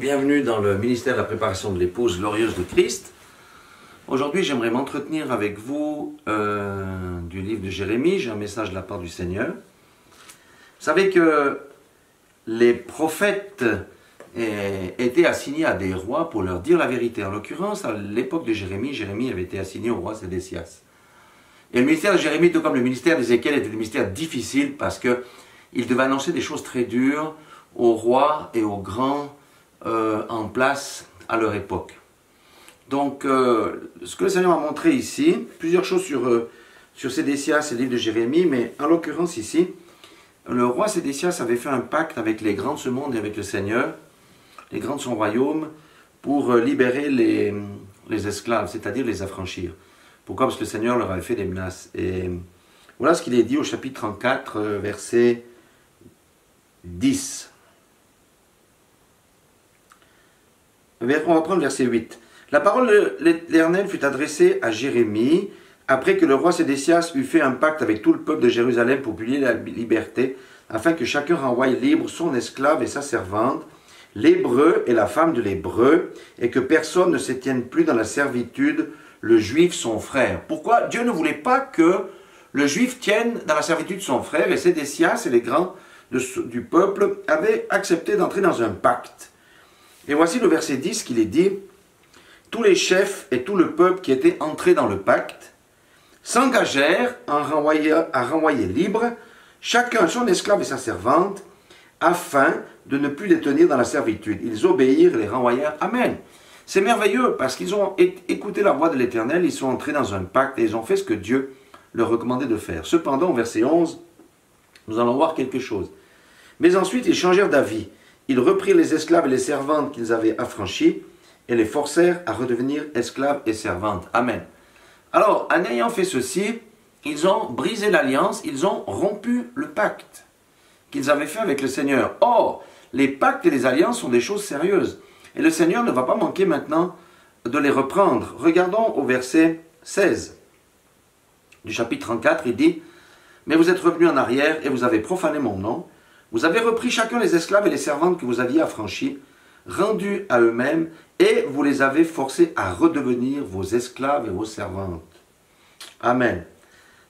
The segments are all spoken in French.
Bienvenue dans le ministère de la préparation de l'épouse glorieuse de Christ. Aujourd'hui, j'aimerais m'entretenir avec vous du livre de Jérémie. J'ai un message de la part du Seigneur. Vous savez que les prophètes étaient assignés à des rois pour leur dire la vérité. En l'occurrence, à l'époque de Jérémie, Jérémie avait été assigné au roi Sédécias. Et le ministère de Jérémie, tout comme le ministère d'Ézéchiel, était des ministères difficiles parce qu'il devait annoncer des choses très dures aux rois et aux grands en place à leur époque. Donc, ce que le Seigneur m'a montré ici, plusieurs choses sur Sédécias et le livre de Jérémie, mais en l'occurrence ici, le roi Sédécias avait fait un pacte avec les grands de ce monde et avec le Seigneur, les grands de son royaume, pour libérer les esclaves, c'est-à-dire les affranchir. Pourquoi? Parce que le Seigneur leur avait fait des menaces. Et voilà ce qu'il est dit au chapitre 34, verset 10. On va prendre verset 8. La parole de l'Éternel fut adressée à Jérémie, après que le roi Sédécias eut fait un pacte avec tout le peuple de Jérusalem pour publier la liberté, afin que chacun renvoie libre son esclave et sa servante, l'hébreu et la femme de l'hébreu, et que personne ne se tienne plus dans la servitude, le juif son frère. Pourquoi Dieu ne voulait pas que le juif tienne dans la servitude son frère, et Sédécias et les grands du peuple avaient accepté d'entrer dans un pacte. Et voici le verset 10 qu'il est dit: tous les chefs et tout le peuple qui étaient entrés dans le pacte s'engagèrent à renvoyer libre chacun son esclave et sa servante, afin de ne plus les tenir dans la servitude. Ils obéirent et les renvoyèrent. Amen. C'est merveilleux parce qu'ils ont écouté la voix de l'Éternel, ils sont entrés dans un pacte et ils ont fait ce que Dieu leur recommandait de faire. Cependant, au verset 11, nous allons voir quelque chose. Mais ensuite, ils changèrent d'avis. Ils reprirent les esclaves et les servantes qu'ils avaient affranchis et les forcèrent à redevenir esclaves et servantes. Amen. Alors, en ayant fait ceci, ils ont brisé l'alliance, ils ont rompu le pacte qu'ils avaient fait avec le Seigneur. Or, les pactes et les alliances sont des choses sérieuses. Et le Seigneur ne va pas manquer maintenant de les reprendre. Regardons au verset 16 du chapitre 34, il dit: mais vous êtes revenus en arrière et vous avez profané mon nom. Vous avez repris chacun les esclaves et les servantes que vous aviez affranchis, rendus à eux-mêmes, et vous les avez forcés à redevenir vos esclaves et vos servantes. Amen.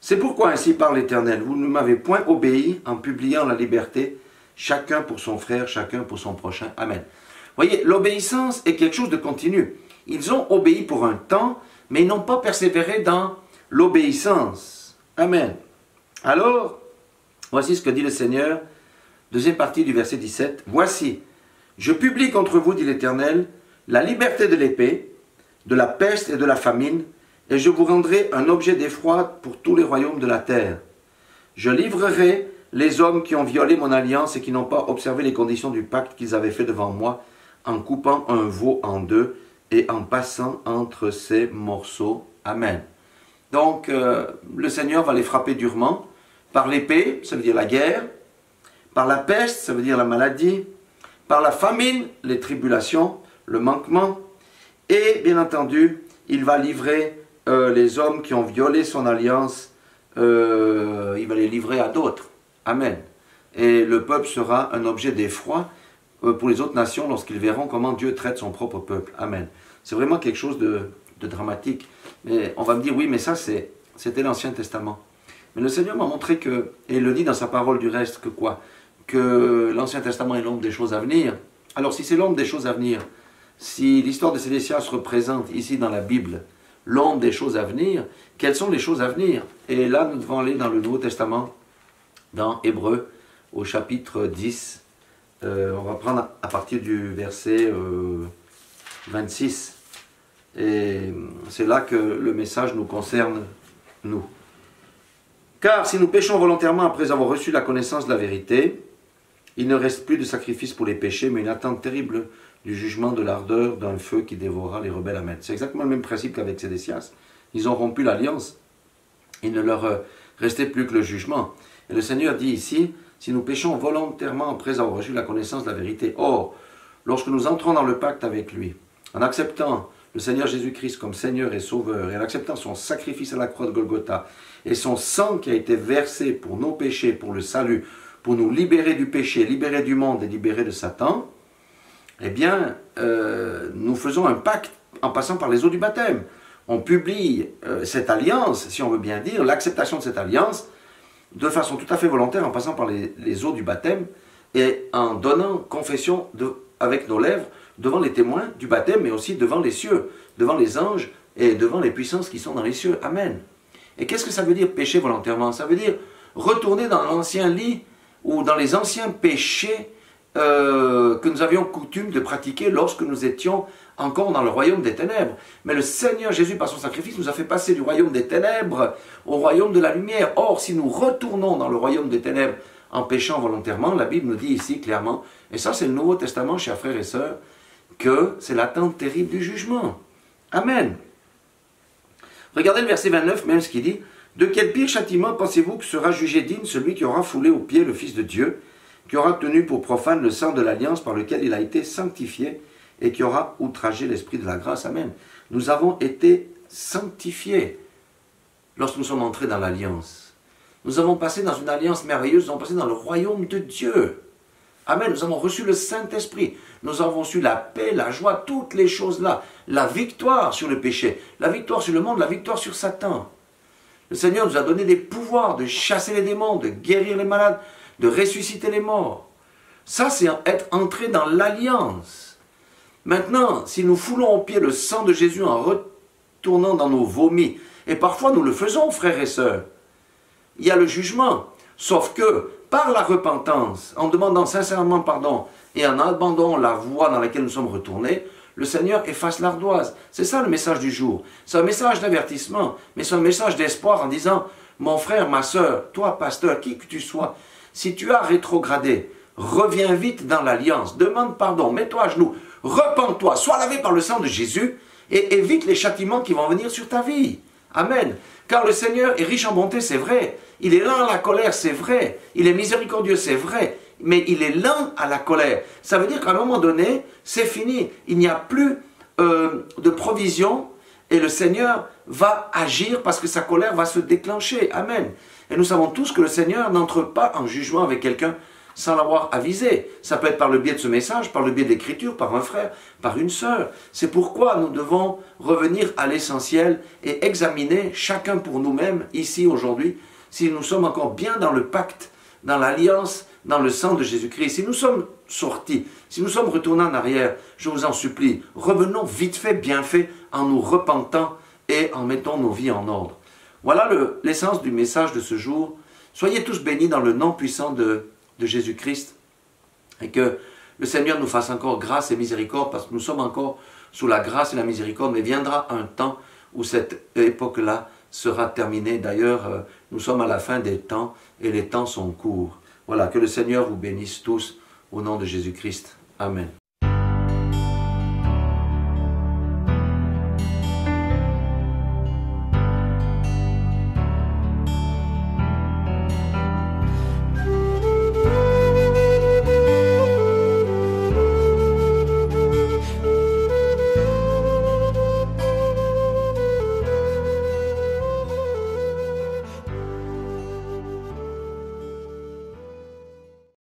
C'est pourquoi ainsi parle l'Éternel: vous ne m'avez point obéi en publiant la liberté, chacun pour son frère, chacun pour son prochain. Amen. Voyez, l'obéissance est quelque chose de continu. Ils ont obéi pour un temps, mais ils n'ont pas persévéré dans l'obéissance. Amen. Alors, voici ce que dit le Seigneur. Deuxième partie du verset 17. Voici, je publie contre vous, dit l'Éternel, la liberté de l'épée, de la peste et de la famine, et je vous rendrai un objet d'effroi pour tous les royaumes de la terre. Je livrerai les hommes qui ont violé mon alliance et qui n'ont pas observé les conditions du pacte qu'ils avaient fait devant moi, en coupant un veau en deux et en passant entre ses morceaux. Amen. Donc, le Seigneur va les frapper durement par l'épée, ça veut dire la guerre, par la peste, ça veut dire la maladie, par la famine, les tribulations, le manquement, et bien entendu, il va livrer les hommes qui ont violé son alliance, il va les livrer à d'autres. Amen. Et le peuple sera un objet d'effroi pour les autres nations lorsqu'ils verront comment Dieu traite son propre peuple. Amen. C'est vraiment quelque chose de dramatique. Mais on va me dire, oui, mais ça c'était l'Ancien Testament. Mais le Seigneur m'a montré que, et il le dit dans sa parole du reste, que quoi? Que l'Ancien Testament est l'ombre des choses à venir. Alors si c'est l'ombre des choses à venir, si l'histoire de Sédécias représente ici dans la Bible l'ombre des choses à venir, quelles sont les choses à venir? Et là nous devons aller dans le Nouveau Testament, dans Hébreux, au chapitre 10. On va prendre à partir du verset 26. Et c'est là que le message nous concerne, nous. Car si nous péchons volontairement après avoir reçu la connaissance de la vérité, il ne reste plus de sacrifice pour les péchés, mais une attente terrible du jugement de l'ardeur d'un feu qui dévorera les rebelles. Amen. C'est exactement le même principe qu'avec Sédécias. Ils ont rompu l'alliance. Il ne leur restait plus que le jugement. Et le Seigneur dit ici, si nous péchons volontairement après avoir reçu la connaissance de la vérité, or, lorsque nous entrons dans le pacte avec lui, en acceptant le Seigneur Jésus-Christ comme Seigneur et Sauveur, et en acceptant son sacrifice à la croix de Golgotha, et son sang qui a été versé pour nos péchés, pour le salut, pour nous libérer du péché, libérer du monde et libérer de Satan, eh bien, nous faisons un pacte en passant par les eaux du baptême. On publie cette alliance, si on veut bien dire, l'acceptation de cette alliance, de façon tout à fait volontaire, en passant par les eaux du baptême, et en donnant confession avec nos lèvres devant les témoins du baptême, mais aussi devant les cieux, devant les anges et devant les puissances qui sont dans les cieux. Amen. Et qu'est-ce que ça veut dire pécher volontairement? Ça veut dire retourner dans l'ancien lit ou dans les anciens péchés que nous avions coutume de pratiquer lorsque nous étions encore dans le royaume des ténèbres. Mais le Seigneur Jésus, par son sacrifice, nous a fait passer du royaume des ténèbres au royaume de la lumière. Or, si nous retournons dans le royaume des ténèbres en péchant volontairement, la Bible nous dit ici clairement, et ça c'est le Nouveau Testament, chers frères et sœurs, que c'est l'attente terrible du jugement. Amen. Regardez le verset 29, même ce qu'il dit, « De quel pire châtiment pensez-vous que sera jugé digne celui qui aura foulé aux pieds le Fils de Dieu, qui aura tenu pour profane le sang de l'alliance par lequel il a été sanctifié, et qui aura outragé l'Esprit de la grâce. » Amen. Nous avons été sanctifiés lorsque nous sommes entrés dans l'alliance. Nous avons passé dans une alliance merveilleuse, nous avons passé dans le royaume de Dieu. Amen. Nous avons reçu le Saint-Esprit. Nous avons reçu la paix, la joie, toutes les choses-là. La victoire sur le péché, la victoire sur le monde, la victoire sur Satan. Le Seigneur nous a donné des pouvoirs de chasser les démons, de guérir les malades, de ressusciter les morts. Ça, c'est être entré dans l'alliance. Maintenant, si nous foulons au pied le sang de Jésus en retournant dans nos vomis, et parfois nous le faisons, frères et sœurs, il y a le jugement. Sauf que, par la repentance, en demandant sincèrement pardon et en abandonnant la voie dans laquelle nous sommes retournés, le Seigneur efface l'ardoise. C'est ça le message du jour. C'est un message d'avertissement, mais c'est un message d'espoir en disant, mon frère, ma sœur, toi, pasteur, qui que tu sois, si tu as rétrogradé, reviens vite dans l'alliance, demande pardon, mets-toi à genoux, repens-toi, sois lavé par le sang de Jésus et évite les châtiments qui vont venir sur ta vie. Amen. Car le Seigneur est riche en bonté, c'est vrai. Il est lent à la colère, c'est vrai. Il est miséricordieux, c'est vrai. Mais il est lent à la colère. Ça veut dire qu'à un moment donné, c'est fini. Il n'y a plus de provision et le Seigneur va agir parce que sa colère va se déclencher. Amen. Et nous savons tous que le Seigneur n'entre pas en jugement avec quelqu'un sans l'avoir avisé. Ça peut être par le biais de ce message, par le biais de l'écriture, par un frère, par une sœur. C'est pourquoi nous devons revenir à l'essentiel et examiner chacun pour nous-mêmes, ici, aujourd'hui, si nous sommes encore bien dans le pacte, dans l'alliance, dans le sang de Jésus-Christ. Si nous sommes sortis, si nous sommes retournés en arrière, je vous en supplie, revenons vite fait, bien fait, en nous repentant et en mettant nos vies en ordre. Voilà l'essence du message de ce jour. Soyez tous bénis dans le nom puissant de Jésus-Christ et que le Seigneur nous fasse encore grâce et miséricorde parce que nous sommes encore sous la grâce et la miséricorde, mais viendra un temps où cette époque-là sera terminée. D'ailleurs, nous sommes à la fin des temps et les temps sont courts. Voilà, que le Seigneur vous bénisse tous au nom de Jésus-Christ. Amen.